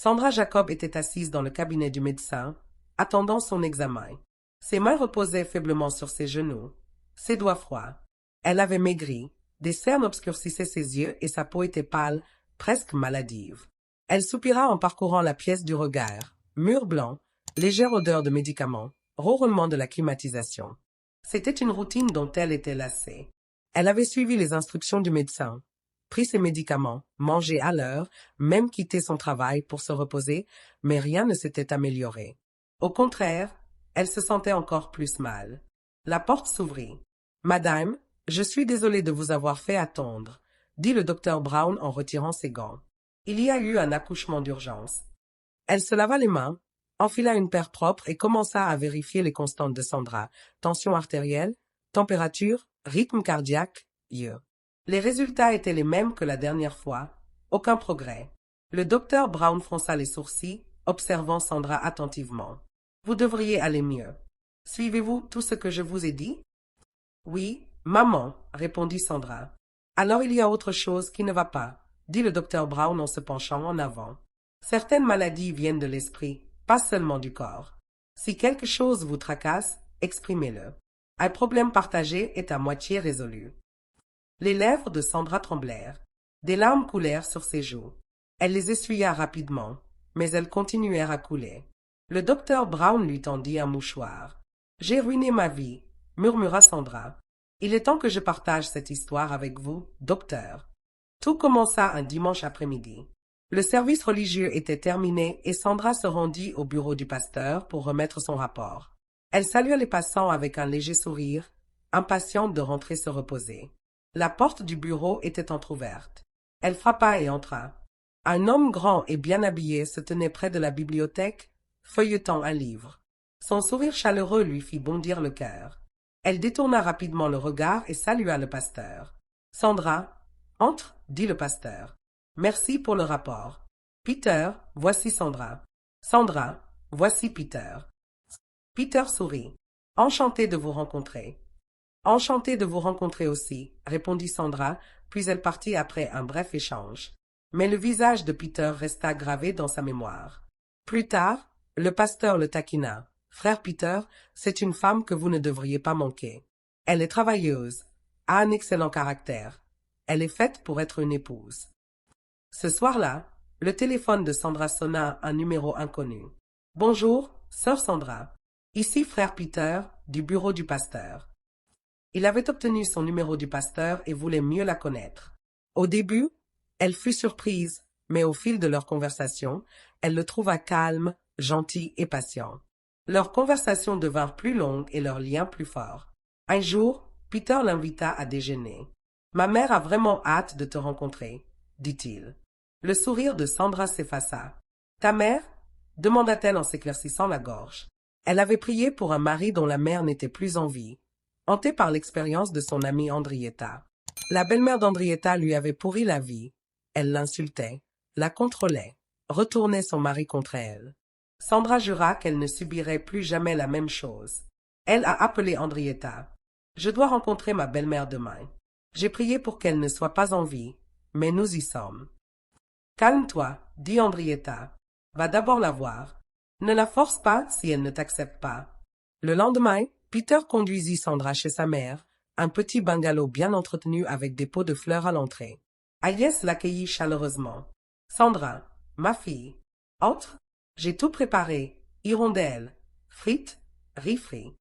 Sandra Jacob était assise dans le cabinet du médecin, attendant son examen. Ses mains reposaient faiblement sur ses genoux, ses doigts froids. Elle avait maigri, des cernes obscurcissaient ses yeux et sa peau était pâle, presque maladive. Elle soupira en parcourant la pièce du regard. Mur blanc, légère odeur de médicaments, ronronnement de la climatisation. C'était une routine dont elle était lassée. Elle avait suivi les instructions du médecin, pris ses médicaments, mangé à l'heure, même quitté son travail pour se reposer, mais rien ne s'était amélioré. Au contraire, elle se sentait encore plus mal. La porte s'ouvrit. « Madame, je suis désolé de vous avoir fait attendre, » dit le docteur Brown en retirant ses gants. Il y a eu un accouchement d'urgence. Elle se lava les mains, enfila une paire propre et commença à vérifier les constantes de Sandra, tension artérielle, température, rythme cardiaque, yeux. Les résultats étaient les mêmes que la dernière fois, aucun progrès. Le docteur Brown fronça les sourcils, observant Sandra attentivement. « Vous devriez aller mieux. Suivez-vous tout ce que je vous ai dit? »« Oui, maman, » répondit Sandra. « Alors il y a autre chose qui ne va pas, » dit le docteur Brown en se penchant en avant. « Certaines maladies viennent de l'esprit, pas seulement du corps. Si quelque chose vous tracasse, exprimez-le. Un problème partagé est à moitié résolu. » Les lèvres de Sandra tremblèrent. Des larmes coulèrent sur ses joues. Elle les essuya rapidement, mais elles continuèrent à couler. Le docteur Brown lui tendit un mouchoir. « J'ai ruiné ma vie, » murmura Sandra. « Il est temps que je partage cette histoire avec vous, docteur. » Tout commença un dimanche après-midi. Le service religieux était terminé et Sandra se rendit au bureau du pasteur pour remettre son rapport. Elle salua les passants avec un léger sourire, impatiente de rentrer se reposer. La porte du bureau était entr'ouverte. Elle frappa et entra. Un homme grand et bien habillé se tenait près de la bibliothèque, feuilletant un livre. Son sourire chaleureux lui fit bondir le cœur. Elle détourna rapidement le regard et salua le pasteur. « Sandra, entre, » dit le pasteur. « Merci pour le rapport. Peter, voici Sandra. Sandra, voici Peter. » Peter sourit. « Enchanté de vous rencontrer. »« Enchanté de vous rencontrer aussi, » répondit Sandra, puis elle partit après un bref échange. Mais le visage de Peter resta gravé dans sa mémoire. Plus tard, le pasteur le taquina. « Frère Peter, c'est une femme que vous ne devriez pas manquer. Elle est travailleuse, a un excellent caractère. Elle est faite pour être une épouse. » Ce soir-là, le téléphone de Sandra sonna un numéro inconnu. « Bonjour, sœur Sandra. Ici frère Peter, du bureau du pasteur. » Il avait obtenu son numéro du pasteur et voulait mieux la connaître. Au début, elle fut surprise, mais au fil de leur conversation, elle le trouva calme, gentil et patient. Leurs conversations devinrent plus longues et leur lien plus fort. Un jour, Peter l'invita à déjeuner. « Ma mère a vraiment hâte de te rencontrer, » dit-il. Le sourire de Sandra s'effaça. « Ta mère » demanda-t-elle en s'éclaircissant la gorge. Elle avait prié pour un mari dont la mère n'était plus en vie, hantée par l'expérience de son amie Andrietta. La belle-mère d'Andrietta lui avait pourri la vie. Elle l'insultait, la contrôlait, retournait son mari contre elle. Sandra jura qu'elle ne subirait plus jamais la même chose. Elle a appelé Andrietta. « Je dois rencontrer ma belle-mère demain. J'ai prié pour qu'elle ne soit pas en vie, mais nous y sommes. »« Calme-toi, » dit Andrietta. « Va d'abord la voir. Ne la force pas si elle ne t'accepte pas. » Le lendemain, Peter conduisit Sandra chez sa mère, un petit bungalow bien entretenu avec des pots de fleurs à l'entrée. Agnès l'accueillit chaleureusement. « Sandra, ma fille, entre. J'ai tout préparé, hirondelles, frites, riz frit. »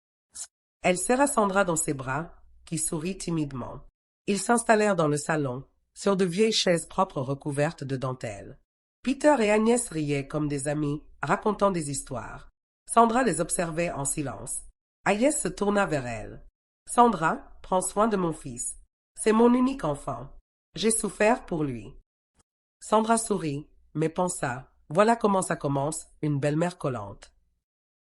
Elle serra Sandra dans ses bras, qui sourit timidement. Ils s'installèrent dans le salon, sur de vieilles chaises propres recouvertes de dentelle. Peter et Agnès riaient comme des amis, racontant des histoires. Sandra les observait en silence. Agnès se tourna vers elle. « Sandra, prends soin de mon fils. C'est mon unique enfant. J'ai souffert pour lui. » Sandra sourit, mais pensa, voilà comment ça commence, une belle-mère collante.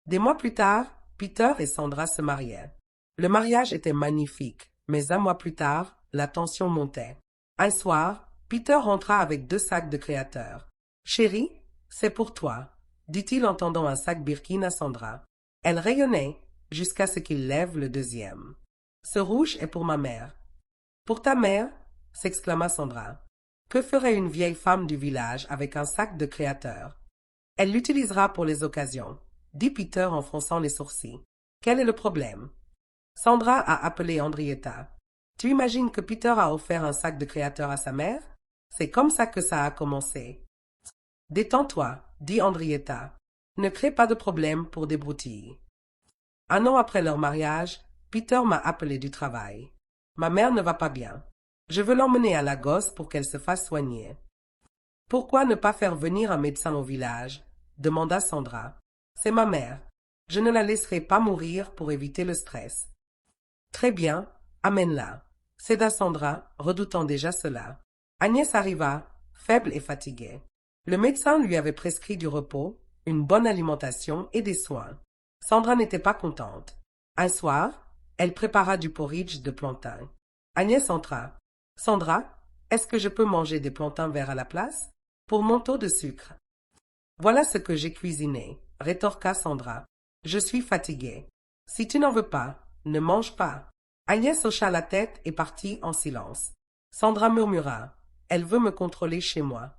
Des mois plus tard, Peter et Sandra se mariaient. Le mariage était magnifique, mais un mois plus tard, la tension montait. Un soir, Peter rentra avec 2 sacs de créateurs. « Chérie, c'est pour toi, » dit-il en tendant un sac Birkin à Sandra. Elle rayonnait jusqu'à ce qu'il lève le deuxième. « Ce rouge est pour ma mère. »« Pour ta mère ?» s'exclama Sandra. Que ferait une vieille femme du village avec un sac de créateurs? Elle l'utilisera pour les occasions, dit Peter en fronçant les sourcils. Quel est le problème? Sandra a appelé Henrietta. Tu imagines que Peter a offert un sac de créateur à sa mère? C'est comme ça que ça a commencé. Détends-toi, dit Henrietta. Ne crée pas de problème pour des broutilles. Un an après leur mariage, Peter m'a appelé du travail. Ma mère ne va pas bien. Je veux l'emmener à Lagos pour qu'elle se fasse soigner. Pourquoi ne pas faire venir un médecin au village? Demanda Sandra. C'est ma mère. Je ne la laisserai pas mourir pour éviter le stress. Très bien, amène-la, céda Sandra, redoutant déjà cela. Agnès arriva, faible et fatiguée. Le médecin lui avait prescrit du repos, une bonne alimentation et des soins. Sandra n'était pas contente. Un soir, elle prépara du porridge de plantain. Agnès entra. Sandra, est-ce que je peux manger des plantains verts à la place? Pour mon taux de sucre. Voilà ce que j'ai cuisiné, rétorqua Sandra. Je suis fatiguée. Si tu n'en veux pas, ne mange pas. Agnès hocha la tête et partit en silence. Sandra murmura. Elle veut me contrôler chez moi.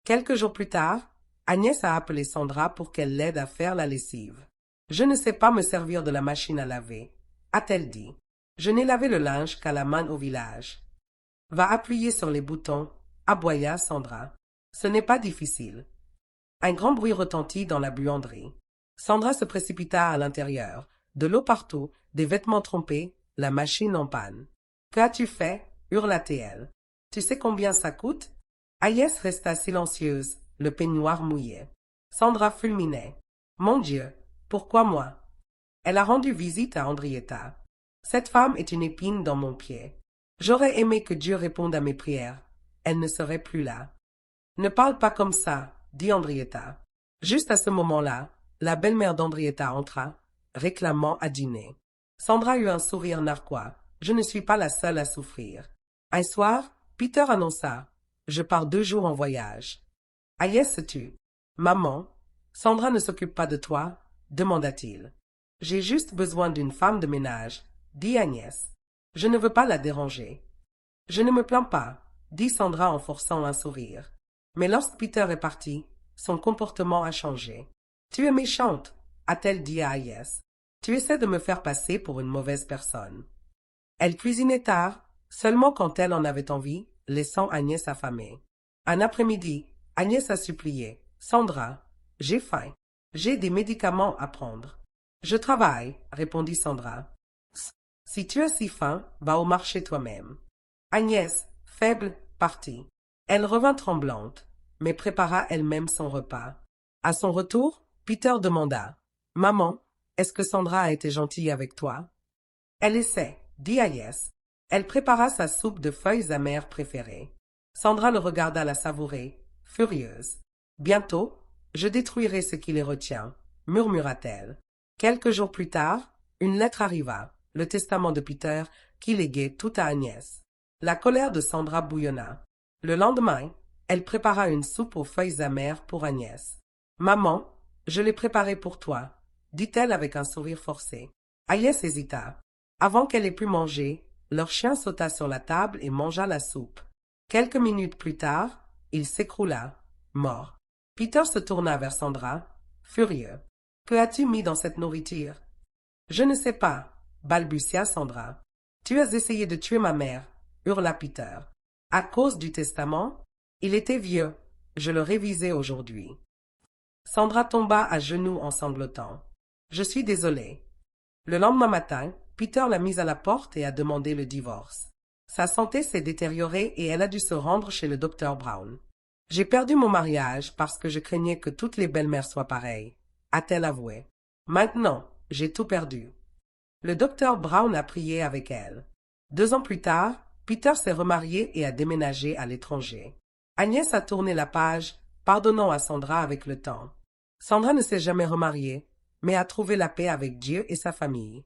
Quelques jours plus tard, Agnès a appelé Sandra pour qu'elle l'aide à faire la lessive. Je ne sais pas me servir de la machine à laver, a-t-elle dit. Je n'ai lavé le linge qu'à la main au village. Va appuyer sur les boutons, aboya Sandra. Ce n'est pas difficile. Un grand bruit retentit dans la buanderie. Sandra se précipita à l'intérieur. De l'eau partout, des vêtements trempés, la machine en panne. Qu'as-tu fait? Hurla-t-elle. Tu sais combien ça coûte? Agnès resta silencieuse, le peignoir mouillé. Sandra fulminait. Mon Dieu, pourquoi moi? Elle a rendu visite à Henrietta. Cette femme est une épine dans mon pied. J'aurais aimé que Dieu réponde à mes prières. Elle ne serait plus là. Ne parle pas comme ça, dit Henrietta. Juste à ce moment-là, la belle-mère d'Henrietta entra, réclamant à dîner. Sandra eut un sourire narquois. Je ne suis pas la seule à souffrir. Un soir, Peter annonça. Je pars 2 jours en voyage. Agnès se tut. Maman, Sandra ne s'occupe pas de toi? Demanda-t-il. J'ai juste besoin d'une femme de ménage, dit Agnès. Je ne veux pas la déranger. Je ne me plains pas, dit Sandra en forçant un sourire. Mais lorsque Peter est parti, son comportement a changé. Tu es méchante, a-t-elle dit à Agnès. Tu essaies de me faire passer pour une mauvaise personne. Elle cuisinait tard, seulement quand elle en avait envie, laissant Agnès affamée. Un après-midi, Agnès a supplié. Sandra, j'ai faim. J'ai des médicaments à prendre. Je travaille, répondit Sandra. Si tu as si faim, va au marché toi-même. Agnès, faible, partit. Elle revint tremblante, mais prépara elle-même son repas. À son retour, Peter demanda. Maman, est-ce que Sandra a été gentille avec toi? Elle essaie, dit Agnès. Elle prépara sa soupe de feuilles amères préférée. Sandra le regarda la savourer, furieuse. Bientôt, je détruirai ce qui les retient, murmura-t-elle. Quelques jours plus tard, une lettre arriva, le testament de Peter, qui léguait tout à Agnès. La colère de Sandra bouillonna. Le lendemain, elle prépara une soupe aux feuilles amères pour Agnès. Maman, je l'ai préparée pour toi, dit-elle avec un sourire forcé. Agnès hésita. Avant qu'elle ait pu manger, leur chien sauta sur la table et mangea la soupe. Quelques minutes plus tard, il s'écroula, mort. Peter se tourna vers Sandra, furieux. Que as-tu mis dans cette nourriture? Je ne sais pas, balbutia Sandra. Tu as essayé de tuer ma mère, hurla Peter. À cause du testament? Il était vieux, je le révisais aujourd'hui. Sandra tomba à genoux en sanglotant. Je suis désolée. Le lendemain matin, Peter l'a mise à la porte et a demandé le divorce. Sa santé s'est détériorée et elle a dû se rendre chez le docteur Brown. J'ai perdu mon mariage parce que je craignais que toutes les belles-mères soient pareilles, a-t-elle avoué. Maintenant, j'ai tout perdu. Le docteur Brown a prié avec elle. 2 ans plus tard, Peter s'est remarié et a déménagé à l'étranger. Agnès a tourné la page, pardonnant à Sandra avec le temps. Sandra ne s'est jamais remariée, mais a trouvé la paix avec Dieu et sa famille.